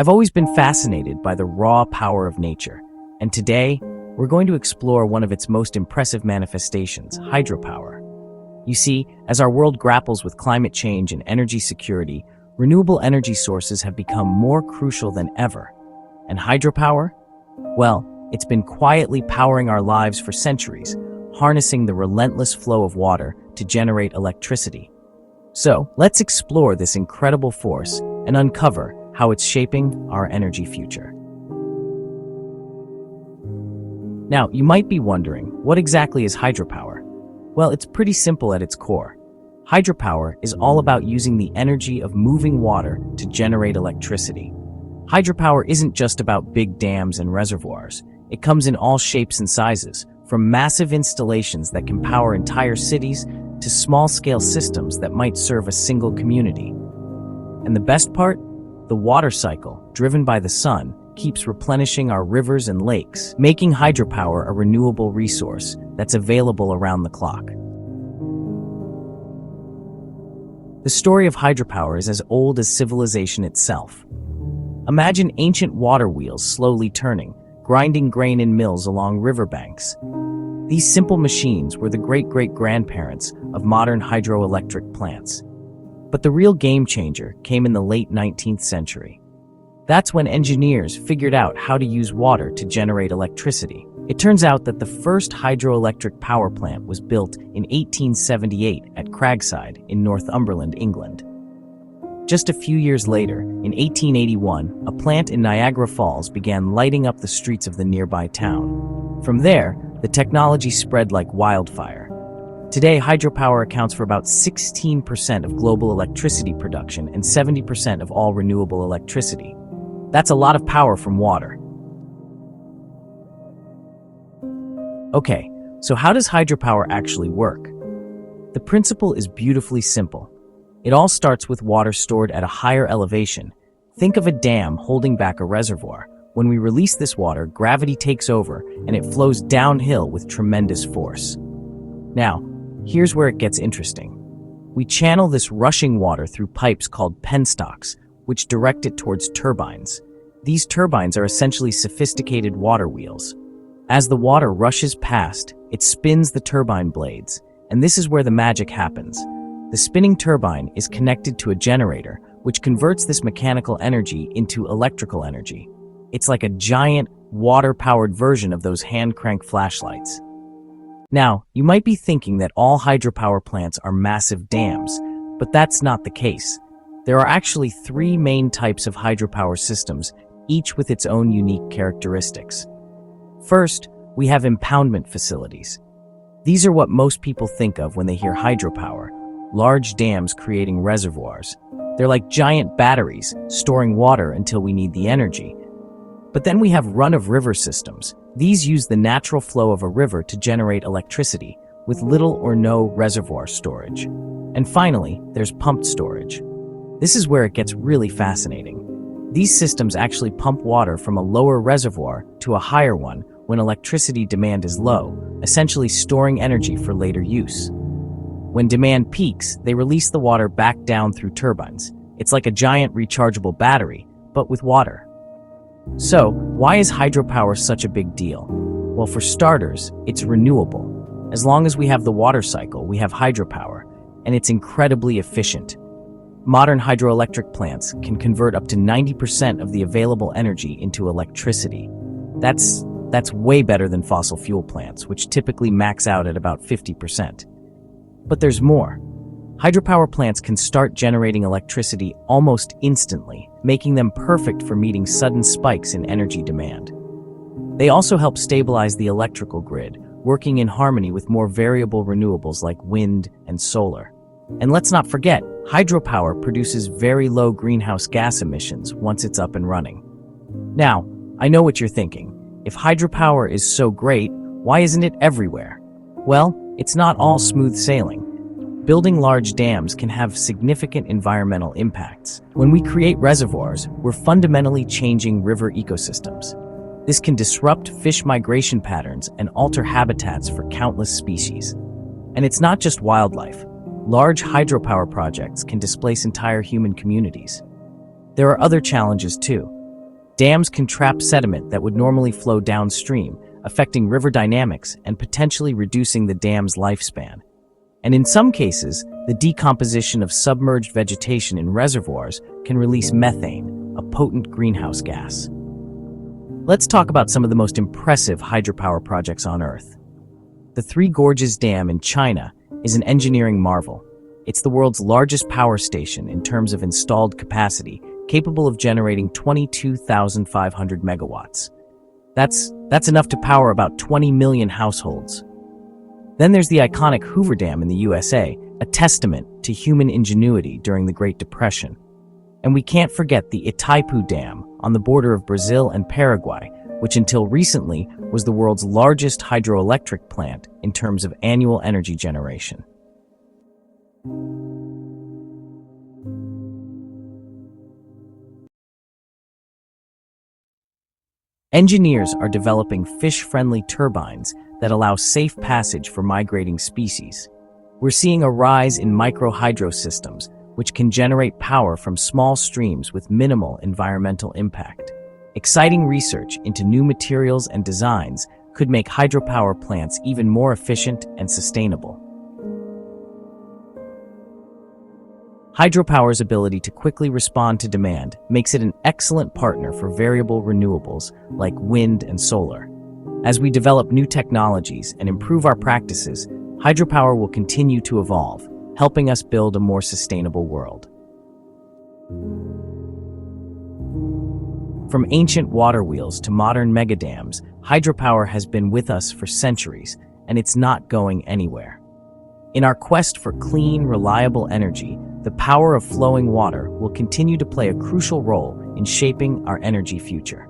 I've always been fascinated by the raw power of nature, and today, we're going to explore one of its most impressive manifestations, hydropower. You see, as our world grapples with climate change and energy security, renewable energy sources have become more crucial than ever. And hydropower? Well, it's been quietly powering our lives for centuries, harnessing the relentless flow of water to generate electricity. So, let's explore this incredible force and uncover how it's shaping our energy future. Now, you might be wondering, what exactly is hydropower? Well, it's pretty simple at its core. Hydropower is all about using the energy of moving water to generate electricity. Hydropower isn't just about big dams and reservoirs. It comes in all shapes and sizes, from massive installations that can power entire cities to small-scale systems that might serve a single community. And the best part? The water cycle, driven by the sun, keeps replenishing our rivers and lakes, making hydropower a renewable resource that's available around the clock. The story of hydropower is as old as civilization itself. Imagine ancient water wheels slowly turning, grinding grain in mills along riverbanks. These simple machines were the great-great-grandparents of modern hydroelectric plants. But the real game changer came in the late 19th century. That's when engineers figured out how to use water to generate electricity. It turns out that the first hydroelectric power plant was built in 1878 at Craigside in Northumberland, England. Just a few years later, in 1881, a plant in Niagara Falls began lighting up the streets of the nearby town. From there, the technology spread like wildfire. Today, hydropower accounts for about 16% of global electricity production and 70% of all renewable electricity. That's a lot of power from water. Okay, so how does hydropower actually work? The principle is beautifully simple. It all starts with water stored at a higher elevation. Think of a dam holding back a reservoir. When we release this water, gravity takes over and it flows downhill with tremendous force. Now, here's where it gets interesting. We channel this rushing water through pipes called penstocks, which direct it towards turbines. These turbines are essentially sophisticated water wheels. As the water rushes past, it spins the turbine blades, and this is where the magic happens. The spinning turbine is connected to a generator, which converts this mechanical energy into electrical energy. It's like a giant, water-powered version of those hand-crank flashlights. Now, you might be thinking that all hydropower plants are massive dams, but that's not the case. There are actually three main types of hydropower systems, each with its own unique characteristics. First, we have impoundment facilities. These are what most people think of when they hear hydropower, large dams creating reservoirs. They're like giant batteries, storing water until we need the energy. But then we have run-of-river systems. These use the natural flow of a river to generate electricity, with little or no reservoir storage. And finally, there's pumped storage. This is where it gets really fascinating. These systems actually pump water from a lower reservoir to a higher one when electricity demand is low, essentially storing energy for later use. When demand peaks, they release the water back down through turbines. It's like a giant rechargeable battery, but with water. So, why is hydropower such a big deal? Well, for starters, it's renewable. As long as we have the water cycle, we have hydropower, and it's incredibly efficient. Modern hydroelectric plants can convert up to 90% of the available energy into electricity. That's way better than fossil fuel plants, which typically max out at about 50%. But there's more. Hydropower plants can start generating electricity almost instantly, making them perfect for meeting sudden spikes in energy demand. They also help stabilize the electrical grid, working in harmony with more variable renewables like wind and solar. And let's not forget, hydropower produces very low greenhouse gas emissions once it's up and running. Now, I know what you're thinking. If hydropower is so great, why isn't it everywhere? Well, it's not all smooth sailing. Building large dams can have significant environmental impacts. When we create reservoirs, we're fundamentally changing river ecosystems. This can disrupt fish migration patterns and alter habitats for countless species. And it's not just wildlife. Large hydropower projects can displace entire human communities. There are other challenges too. Dams can trap sediment that would normally flow downstream, affecting river dynamics and potentially reducing the dam's lifespan. And in some cases, the decomposition of submerged vegetation in reservoirs can release methane, a potent greenhouse gas. Let's talk about some of the most impressive hydropower projects on Earth. The Three Gorges Dam in China is an engineering marvel. It's the world's largest power station in terms of installed capacity, capable of generating 22,500 megawatts. That's enough to power about 20 million households. Then there's the iconic Hoover Dam in the USA, a testament to human ingenuity during the Great Depression. And we can't forget the Itaipu Dam on the border of Brazil and Paraguay, which until recently was the world's largest hydroelectric plant in terms of annual energy generation. Engineers are developing fish-friendly turbines that allow safe passage for migrating species. We're seeing a rise in micro-hydro systems, which can generate power from small streams with minimal environmental impact. Exciting research into new materials and designs could make hydropower plants even more efficient and sustainable. Hydropower's ability to quickly respond to demand makes it an excellent partner for variable renewables like wind and solar. As we develop new technologies and improve our practices, hydropower will continue to evolve, helping us build a more sustainable world. From ancient water wheels to modern megadams, hydropower has been with us for centuries, and it's not going anywhere. In our quest for clean, reliable energy, the power of flowing water will continue to play a crucial role in shaping our energy future.